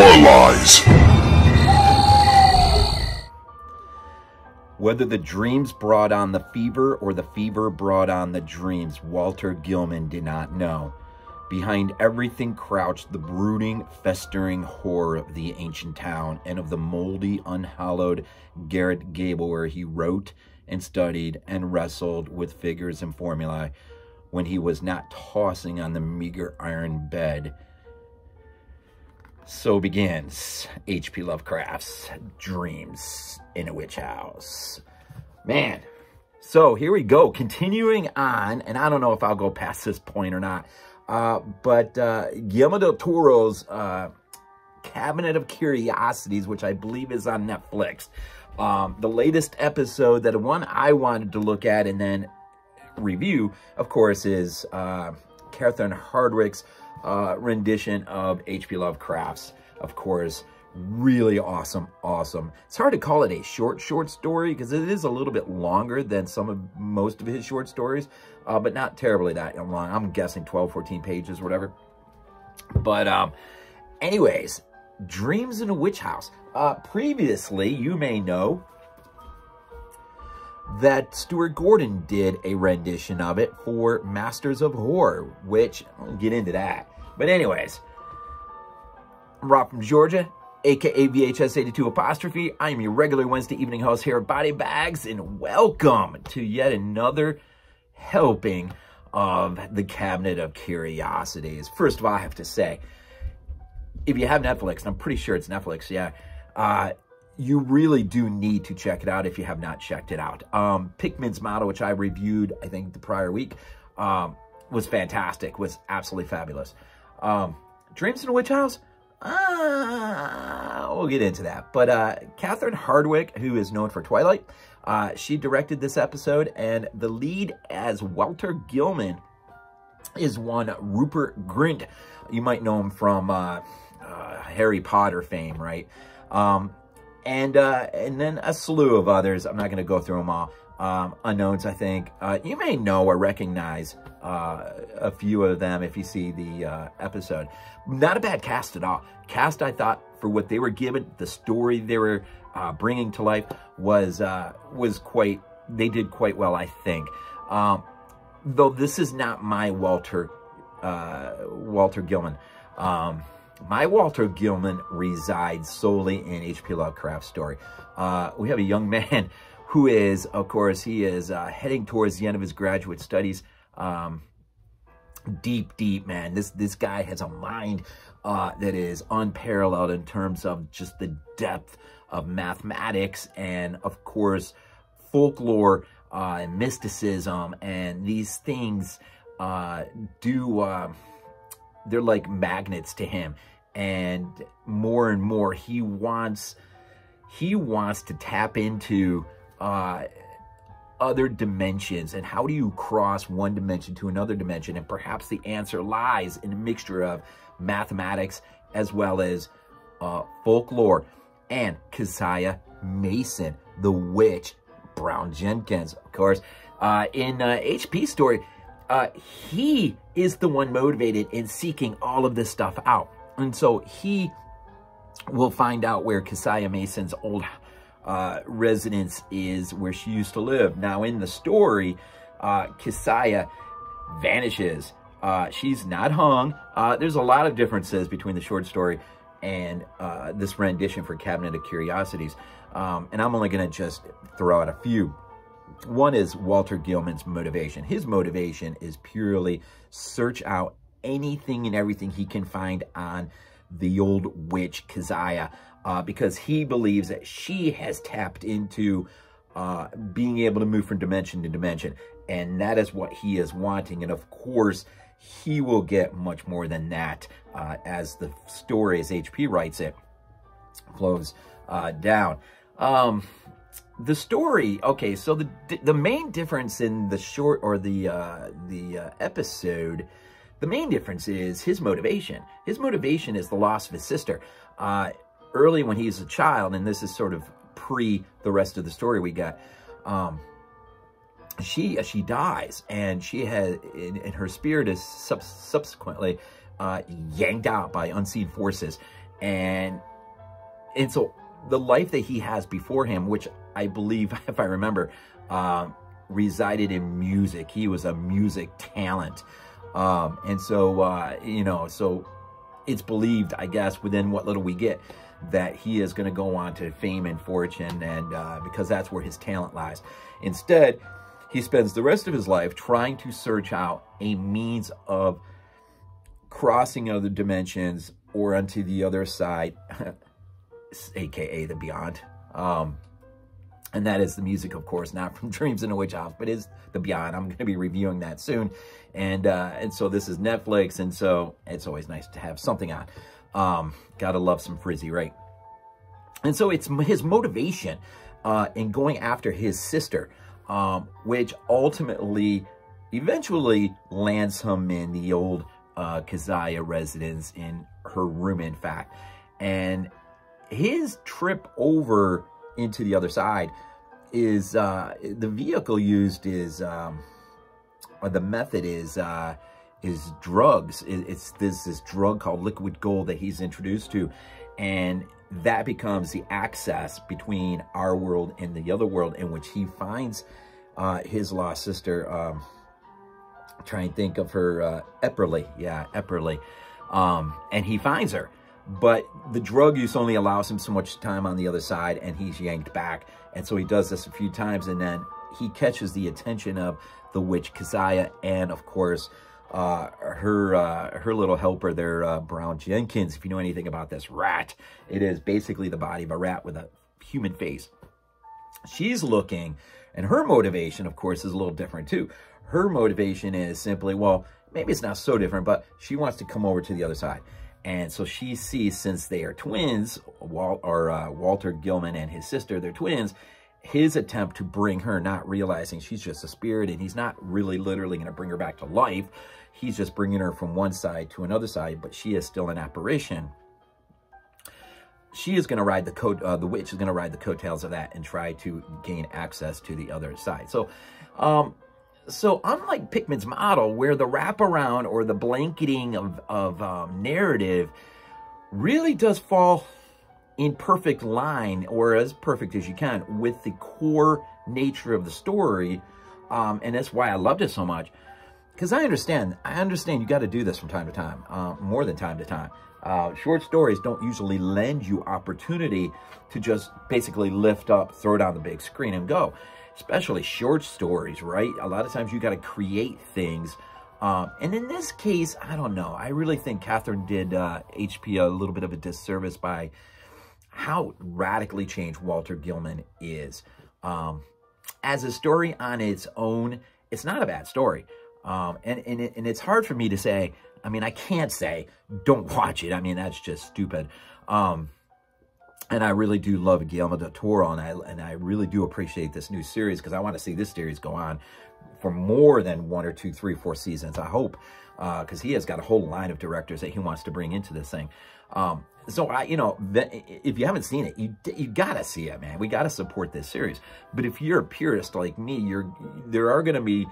Lize. Whether the dreams brought on the fever or the fever brought on the dreams, Walter Gilman did not know. Behind everything crouched the brooding, festering horror of the ancient town and of the moldy, unhallowed garret gable where he wrote and studied and wrestled with figures and formulae when he was not tossing on the meager iron bed. So begins H.P. Lovecraft's Dreams in a Witch House. Man, so here we go, continuing on, and I don't know if I'll go past this point or not, but Guillermo del Toro's Cabinet of Curiosities, which I believe is on Netflix. The latest episode, that one I wanted to look at and then review, of course, is Catherine Hardwicke's rendition of H.P. Lovecraft's, of course, really awesome. It's hard to call it a short story because it is a little bit longer than most of his short stories, but not terribly that long. I'm guessing 12, 14 pages, whatever. But anyways, Dreams in a Witch House. Previously, you may know that Stuart Gordon did a rendition of it for Masters of Horror, which I'll get into that. But anyways, I'm Rob from Georgia, aka VHS82 apostrophe. I am your regular Wednesday evening host here at BodyBags, and welcome to yet another helping of the Cabinet of Curiosities. First of all, I have to say, if you have Netflix, and I'm pretty sure it's Netflix, yeah, you really do need to check it out if you have not checked it out. Pickman's model, which I reviewed, I think, the prior week, was fantastic, was absolutely fabulous. Dreams in a Witch House? We'll get into that. But Catherine Hardwicke, who is known for Twilight, she directed this episode, and the lead as Walter Gilman is one Rupert Grint. You might know him from Harry Potter fame, right? And then a slew of others. I'm not going to go through them all. Unknowns, I think. You may know or recognize a few of them if you see the episode. Not a bad cast at all. Cast, I thought, for what they were given, the story they were bringing to life was quite. They did quite well, I think. Though this is not my Walter Gilman. My Walter Gilman resides solely in H.P. Lovecraft's story. We have a young man who is, of course, he is heading towards the end of his graduate studies. Deep, man. This guy has a mind that is unparalleled in terms of just the depth of mathematics and, of course, folklore and mysticism. And these things they're like magnets to him. And more he wants to tap into other dimensions. And how do you cross one dimension to another dimension? And perhaps the answer lies in a mixture of mathematics as well as folklore. And Keziah Mason, the witch, Brown Jenkins, of course, in HP's story, he is the one motivated in seeking all of this stuff out. And so he will find out where Keziah Mason's old residence is, where she used to live. Now, in the story, Keziah vanishes. She's not hung. There's a lot of differences between the short story and this rendition for Cabinet of Curiosities. And I'm only going to just throw out a few. One is Walter Gilman's motivation. His motivation is purely search out anything and everything he can find on the old witch Keziah, because he believes that she has tapped into being able to move from dimension to dimension, and that is what he is wanting. And of course, he will get much more than that as the story, as HP writes it, flows down. The story, okay, so the main difference in the short, or the episode, the main difference is his motivation. His motivation is the loss of his sister. Early when he's a child, and this is sort of pre the rest of the story we got, she dies, and she has, and her spirit is subsequently yanked out by unseen forces. And so the life that he has before him, which I believe, if I remember, resided in music. He was a music talent. And so, you know, so it's believed, I guess, within what little we get, that he is going to go on to fame and fortune, and because that's where his talent lies. Instead, he spends the rest of his life trying to search out a means of crossing other dimensions or onto the other side, aka the beyond. And that is the music, of course, not from Dreams in a Witch House, but is the beyond. I'm going to be reviewing that soon. And so this is Netflix, and so it's always nice to have something on. Gotta love some Frizzy, right? And so it's his motivation in going after his sister, which ultimately, eventually lands him in the old Keziah residence, in her room, in fact. And his trip over into the other side is, the vehicle used is, or the method is drugs. It's this drug called liquid gold that he's introduced to, and that becomes the access between our world and the other world, in which he finds his lost sister. Try and think of her, Epperly. Yeah, Epperly. And he finds her, but the drug use only allows him so much time on the other side, and he's yanked back. And so he does this a few times, and then he catches the attention of the witch Keziah, and of course, her little helper there, Brown Jenkins. If you know anything about this rat, it is basically the body of a rat with a human face. She's looking, and her motivation, of course, is a little different too. Her motivation is simply, well, maybe it's not so different, but she wants to come over to the other side. And so she sees, since they are twins, Walter Gilman and his sister, they're twins, his attempt to bring her, not realizing she's just a spirit, and he's not really literally going to bring her back to life. He's just bringing her from one side to another side, but she is still an apparition. She is going to ride the witch is going to ride the coattails of that and try to gain access to the other side. So, so unlike Pickman's model, where the wraparound or the blanketing of narrative really does fall in perfect line, or as perfect as you can, with the core nature of the story, and that's why I loved it so much. Because I understand you got to do this from time to time, more than time to time. Short stories don't usually lend you opportunity to just basically lift up, throw it on the big screen and go. Especially short stories, right? A lot of times you got to create things. And in this case, I don't know. I really think Catherine did HP a little bit of a disservice by how radically changed Walter Gilman is. As a story on its own, it's not a bad story. And it's hard for me to say. I mean, I can't say, don't watch it. I mean, that's just stupid. And I really do love Guillermo del Toro, and I really do appreciate this new series, because I want to see this series go on for more than 1 or 2, 3, 4 seasons, I hope, because he has got a whole line of directors that he wants to bring into this thing. So, you know, if you haven't seen it, you got to see it, man. We got to support this series. But if you're a purist like me, there are going to be,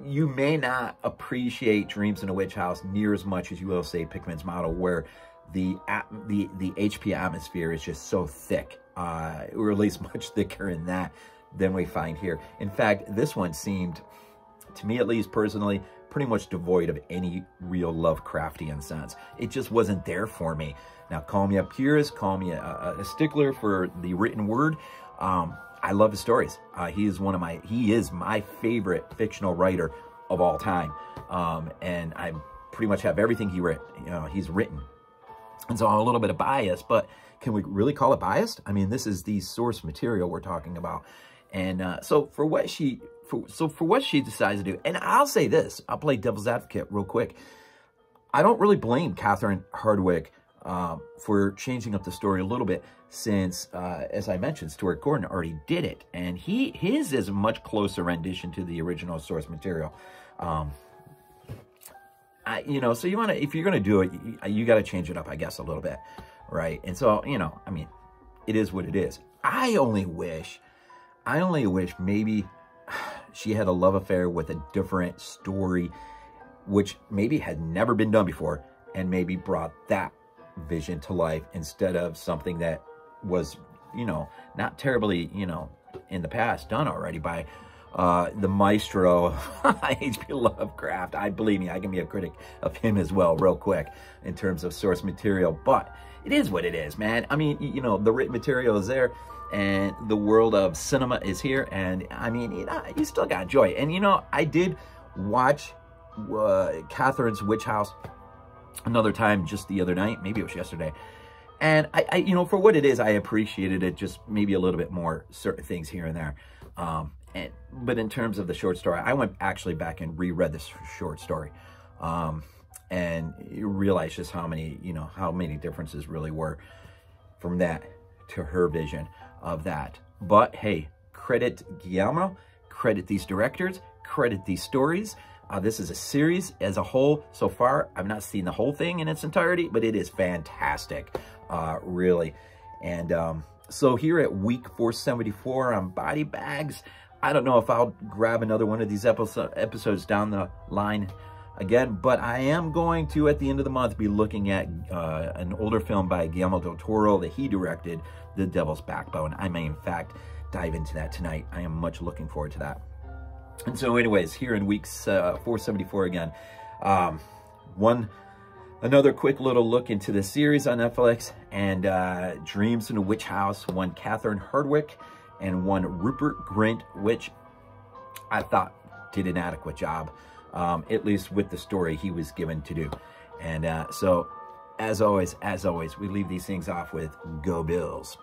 you may not appreciate Dreams in a Witch House near as much as you will, say, Pickman's Model, where the HP atmosphere is just so thick, or at least much thicker in that than we find here. In fact, this one seemed, to me at least personally, pretty much devoid of any real Lovecraftian sense. It just wasn't there for me. Now, call me a purist, call me a stickler for the written word. I love his stories. He is my favorite fictional writer of all time. And I pretty much have everything he's written. And so I'm a little bit of bias, but can we really call it biased? I mean, this is the source material we're talking about. And so for what she decides to do, and I'll say this, I'll play devil's advocate real quick. I don't really blame Catherine Hardwicke for changing up the story a little bit, since, as I mentioned, Stuart Gordon already did it. And his is a much closer rendition to the original source material. You know, so you want to, if you're going to do it, you got to change it up, I guess, a little bit, right? And so, you know, I mean, it is what it is. I only wish maybe she had a love affair with a different story, which maybe had never been done before, and maybe brought that vision to life instead of something that was, you know, not terribly, you know, in the past done already by the maestro of H.P. Lovecraft. Believe me, I can be a critic of him as well real quick in terms of source material, but it is what it is, man. I mean, you know, the written material is there and the world of cinema is here, and I mean, you know, you still got joy. And you know, I did watch Catherine's Witch House another time just the other night, maybe it was yesterday, and I you know, for what it is, I appreciated it just maybe a little bit more, certain things here and there. But in terms of the short story, I went actually back and reread this short story, and you realize just how many, you know, how many differences really were from that to her vision of that. But hey, credit Guillermo, credit these directors, credit these stories. This is a series as a whole. So far, I've not seen the whole thing in its entirety, but it is fantastic, really. And so here at week 474 on BodyBags, I don't know if I'll grab another one of these episodes down the line again, but I am going to, at the end of the month, be looking at an older film by Guillermo del Toro that he directed, The Devil's Backbone. I may, in fact, dive into that tonight. I am much looking forward to that. And so anyways, here in weeks 474 again, another quick little look into the series on Netflix, and Dreams in a Witch House, one Catherine Hardwicke and one Rupert Grint, which I thought did an adequate job, at least with the story he was given to do. And so, as always, we leave these things off with Go Bills.